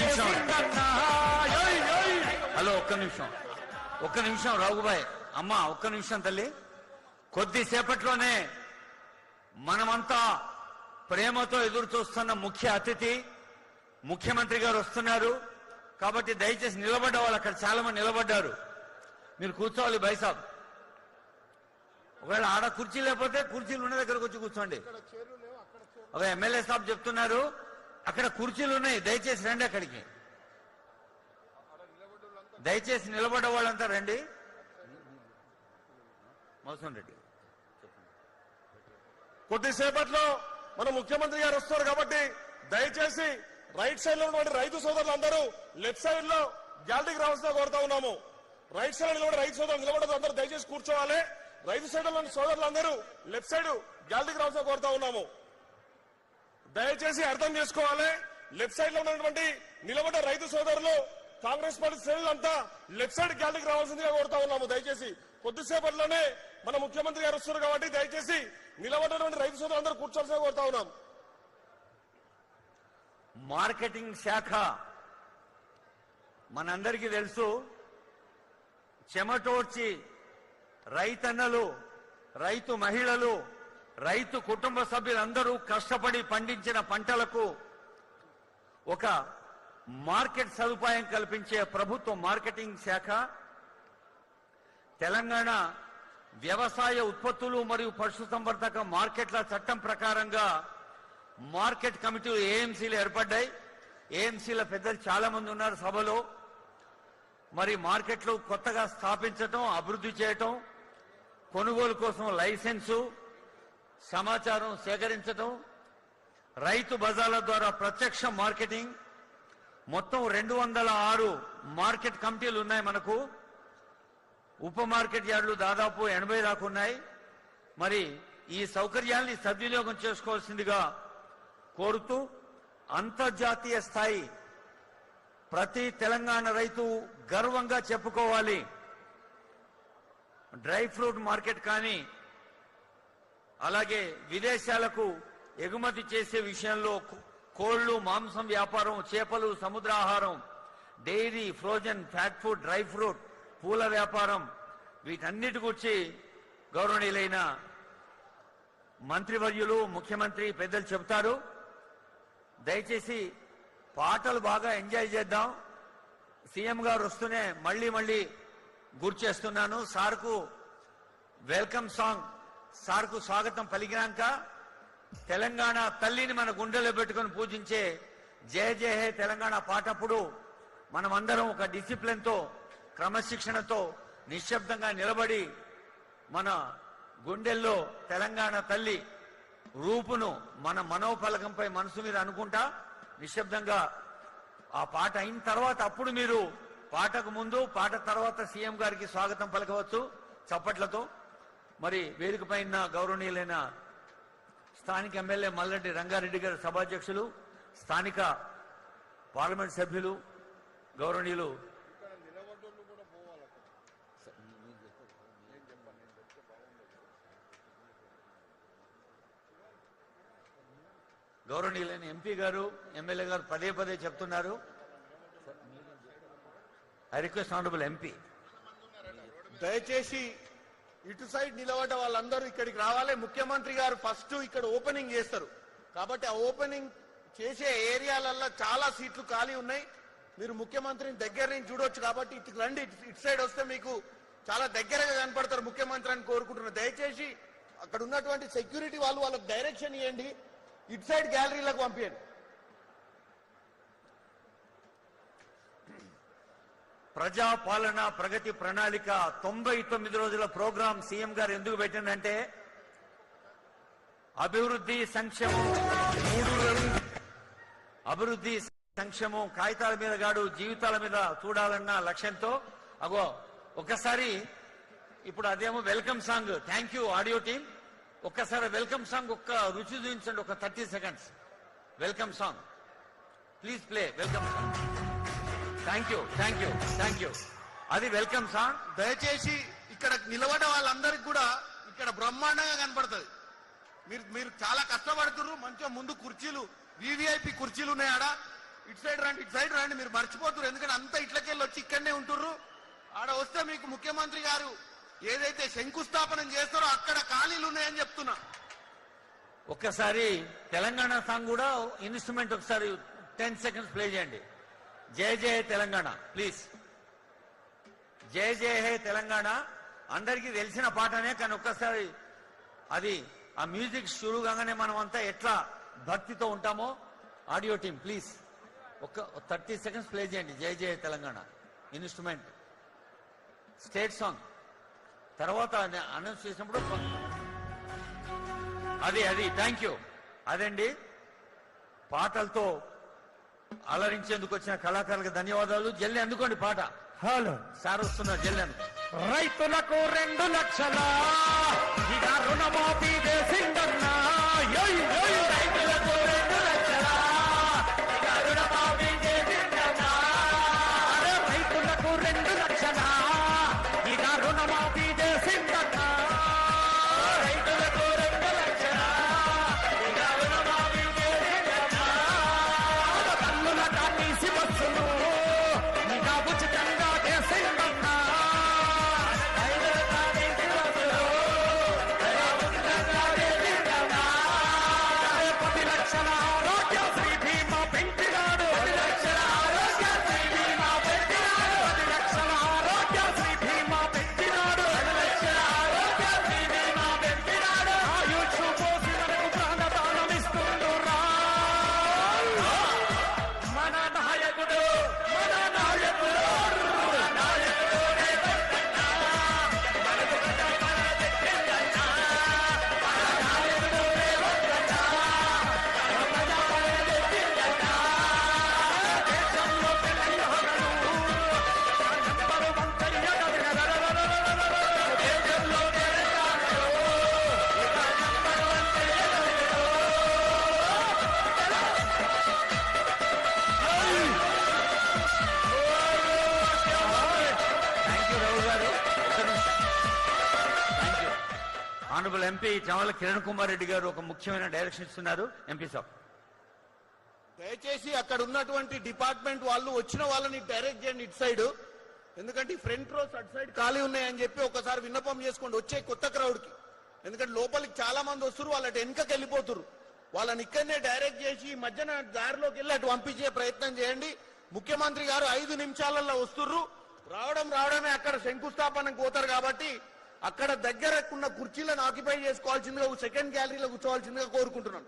నిమిషం హలో ఒక్క నిమిషం రాఘుబాయ్ అమ్మా ఒక్క నిమిషం తల్లి. కొద్దిసేపట్లోనే మనమంతా ప్రేమతో ఎదురు చూస్తున్న ముఖ్య అతిథి ముఖ్యమంత్రి గారు వస్తున్నారు. కాబట్టి దయచేసి నిలబడ్డ వాళ్ళు అక్కడ చాలా మంది నిలబడ్డారు, మీరు కూర్చోవాలి బైసాబ్. ఒకవేళ ఆడ కుర్చీ లేకపోతే కుర్చీలు ఉన్న దగ్గరకు వచ్చి కూర్చోండి. ఒక ఎమ్మెల్యే సాబ్ చెప్తున్నారు అక్కడ కుర్చీలు ఉన్నాయి, దయచేసి రండి అక్కడికి. దయచేసి నిలబడ్డ వాళ్ళంతా రండి. మోసన్ రెడ్డి కొద్దిసేపట్లో మన ముఖ్యమంత్రి గారు వస్తారు కాబట్టి దయచేసి రైట్ సైడ్ లో ఉన్నటువంటి రైతు సోదరులందరూ లెఫ్ట్ సైడ్ లో గ్యాలరీకి రావాల్సిన కోరుతా ఉన్నాము. రైట్ సైడ్ నిలబడి రైతు సోదరులు నిలబడదు, అందరూ దయచేసి కూర్చోవాలి. రైతు సైడ్ లో సోదరులందరూ లెఫ్ట్ సైడ్ గ్యాలరీకి రావాల్సిన కోరుతా ఉన్నాము. దయచేసి అర్థం చేసుకోవాలి. లెఫ్ట్ సైడ్ లో ఉన్నటువంటి నిలబడ్డ రైతు సోదరులు కాంగ్రెస్ పార్టీ శ్రేణులంతా లెఫ్ట్ సైడ్ గ్యాలరీకి రావాల్సిందిగా కోరుతా ఉన్నాము. దయచేసి కొద్దిసేపట్లోనే మన ముఖ్యమంత్రి గారు వస్తున్నారు కాబట్టి దయచేసి నిలబడినటువంటి రైతు సోదరులందరూ కూర్చోవాల్సిందిగా కోరుతా ఉన్నాం. మార్కెటింగ్ శాఖ మనందరికీ తెలుసు, చెమటోడ్చి రైతన్నలు, రైతు మహిళలు, రైతు కుటుంబ సభ్యులందరూ కష్టపడి పండించిన పంటలకు ఒక మార్కెట్ సదుపాయం కల్పించే ప్రభుత్వ మార్కెటింగ్ శాఖ తెలంగాణ వ్యవసాయ ఉత్పత్తులు మరియు పశుసంవర్ధక మార్కెట్ల చట్టం ప్రకారంగా మార్కెట్ కమిటీలు ఏఎంసీలు ఏర్పడ్డాయి. ఏఎంసీల పెద్దలు చాలా మంది ఉన్నారు సభలో. మరి మార్కెట్లు కొత్తగా స్థాపించటం, అభివృద్ధి చేయటం, కొనుగోలు కోసం లైసెన్సు, సమాచారం సేకరించటం, రైతు బజార్ల ద్వారా ప్రత్యక్ష మార్కెటింగ్, మొత్తం 206 మార్కెట్ కమిటీలు ఉన్నాయి మనకు. ఉప మార్కెట్ యార్డులు దాదాపు 80 దాకా ఉన్నాయి. మరి ఈ సౌకర్యాల్ని సద్వినియోగం చేసుకోవాల్సిందిగా కోరుతూ అంతర్జాతీయ స్థాయి ప్రతి తెలంగాణ రైతు గర్వంగా చెప్పుకోవాలి. డ్రై ఫ్రూట్ మార్కెట్ కానీ అలాగే విదేశాలకు ఎగుమతి చేసే విషయంలో కోళ్లు, మాంసం వ్యాపారం, చేపలు, సముద్రాహారం, dairy, frozen, fat food, dry fruit, పూల వ్యాపారం, వీటన్నిటి గురించి గౌరవనీయులైన మంత్రివర్యులు, ముఖ్యమంత్రి పెద్దలు చెబుతారు. దయచేసి పాటలు బాగా ఎంజాయ్ చేద్దాం. సీఎం గారు వస్తూనే మళ్ళీ గుర్తు చేస్తున్నాను, సార్కు వెల్కమ్ సాంగ్, సార్కు స్వాగతం పలికినాక తెలంగాణ తల్లిని మన గుండెలో పెట్టుకుని పూజించే జయ జయ హే తెలంగాణ పాటప్పుడు మనమందరం ఒక డిసిప్లిన్తో, క్రమశిక్షణతో నిశ్శబ్దంగా నిలబడి మన గుండెల్లో తెలంగాణ తల్లి రూపును మన మనోఫలకంపై మనసు మీద అనుకుంటా నిశ్శబ్దంగా ఆ పాట అయిన తర్వాత అప్పుడు మీరు పాటకు ముందు, పాట తర్వాత సీఎం గారికి స్వాగతం పలకవచ్చు చప్పట్లతో. మరి వేదిక పైన గౌరవనీయులైన స్థానిక ఎమ్మెల్యే మల్రెడ్డి రంగారెడ్డి గారి సభాధ్యక్షులు, స్థానిక పార్లమెంట్ సభ్యులు, గౌరవనీయులు గౌరవనీయులైన ఎంపీ గారు, ఎమ్మెల్యే గారు పదే చెప్తున్నారు. ఐ రిక్వెస్ట్ ఆనరబుల్ ఎంపీ దయచేసి ఇటు సైడ్ నిలబడ్డ వాళ్ళందరూ ఇక్కడికి రావాలి. ముఖ్యమంత్రి గారు ఫస్ట్ ఇక్కడ ఓపెనింగ్ చేస్తారు కాబట్టి ఆ ఓపెనింగ్ చేసే ఏరియాలలో చాలా సీట్లు ఖాళీ ఉన్నాయి. మీరు ముఖ్యమంత్రిని దగ్గర నుంచి చూడొచ్చు కాబట్టి ఇటు రండి. ఇటు సైడ్ వస్తే మీకు చాలా దగ్గరగా కనపడతారు ముఖ్యమంత్రి అని కోరుకుంటున్నారు. దయచేసి అక్కడ ఉన్నటువంటి సెక్యూరిటీ వాళ్ళకి డైరెక్షన్ ఇవ్వండి, ఇటు సైడ్ గ్యాలరీలకు పంపించండి. ప్రజాపాలన ప్రగతి ప్రణాళిక 99 రోజుల ప్రోగ్రాం సీఎం గారు ఎందుకు పెట్టిందంటే అభివృద్ధి సంక్షేమం, అభివృద్ధి సంక్షేమం కాగితాల మీద కాదు జీవితాల మీద చూడాలన్న లక్ష్యంతో. అగో ఒక్కసారి ఇప్పుడు అదేమో welcome song. Thank you audio team. ఒక్కసారి వెల్కమ్ సాంగ్ ఒక్క రుచి చూపించండి, ఒక 30 seconds welcome song please play. Welcome song. Thank you. అది వెల్కమ్ సాంగ్. దయచేసి ఇక్కడ నిలబడ్డ వాళ్ళందరికీ కూడా ఇక్కడ బ్రహ్మాండంగా కనపడుతుంది. మీరు చాలా కష్టపడుతున్నారు. మంచిగా ముందు కుర్చీలు, వివిఐపి కుర్చీలు ఉన్నాయి ఆడ. ఇటు సైడ్ రండి మీరు మర్చిపోతున్నారు. ఎందుకంటే అంతా ఇట్లకెళ్ళి వచ్చి ఇక్కడనే ఉంటుర్రు. ఆడ వస్తే మీకు ముఖ్యమంత్రి గారు ఏదైతే శంకుస్థాపనం చేస్తారో అక్కడ ఖాళీలు ఉన్నాయని చెప్తున్నా. ఒక్కసారి తెలంగాణ సాంగ్ కూడా ఇన్స్ట్రుమెంట్ ఒకసారి 10 సెకండ్స్ ప్లే చేయండి. జయ జయ తెలంగాణ ప్లీజ్. జయ జయ హే తెలంగాణ అందరికీ తెలిసిన పాటనే, కానీ ఒక్కసారి అది ఆ మ్యూజిక్ షురూ కాగానే మనం అంతా ఎట్లా భక్తితో ఉంటామో. ఆడియో టీమ్ ప్లీజ్ ఒక 30 సెకండ్స్ ప్లే చేయండి. జయ జయ తెలంగాణ ఇన్స్ట్రుమెంట్ స్టేట్ సాంగ్. తర్వాత అనౌన్స్ చేసినప్పుడు అది థ్యాంక్ యూ. అదండి పాటలతో అలరించేందుకు వచ్చిన కళాకారులకు ధన్యవాదాలు. జల్లి అందుకోండి పాట. హలో సార్ వస్తున్నారు, జల్లి అందుకో. రైతులకు 2 లక్షల ఇక రుణమాఫీ చేసిందన్నా. రైతులకు 2 లక్షల ఇక రుణమాఫీ చేసిందన్నా. రైతులకు 2 లక్షల ఇక రుణమాఫీ చేసిందన్నా. రైతులకు 2 లక్షల ఇక రుణమాఫీ చేసిందన్నా. కన్నుల కానీసి బస్సులు ఇక ఉచితంగా చేసిందన్నా. ఆనరబుల్ ఎంపీ చామల కిరణ్ కుమార్ రెడ్డి గారు ఒక ముఖ్యమైన డైరెక్షన్ ఇస్తున్నారు. ఎంపీ సాబ్ దయచేసి అక్కడ ఉన్నటువంటి డిపార్ట్మెంట్ వాళ్ళు వచ్చిన వాళ్ళని డైరెక్ట్ చేయండి ఇటు సైడ్. ఎందుకంటే ఈ ఫ్రంట్ రోస్ అటు సైడ్ ఖాళీ ఉన్నాయని చెప్పి ఒకసారి విన్నపం చేసుకోండి వచ్చే కొత్త క్రౌడ్ కి. ఎందుకంటే లోపలికి చాలా మంది వస్తున్నారు, వాళ్ళ వెనుకకి వెళ్ళిపోతున్నారు. వాళ్ళని ఇక్కడనే డైరెక్ట్ చేసి ఈ మధ్యన దారిలోకి వెళ్ళి అటు పంపించే ప్రయత్నం చేయండి. ముఖ్యమంత్రి గారు 5 నిమిషాలలో వస్తుర్రు. రావడమే అక్కడ శంకుస్థాపనకు పోతారు కాబట్టి అక్కడ దగ్గర ఉన్న కుర్చీలను ఆక్యుపై చేసుకోవాల్సిందిగా సెకండ్ గ్యాలరీలో కూర్చోవాల్సిందిగా కోరుకుంటున్నాను.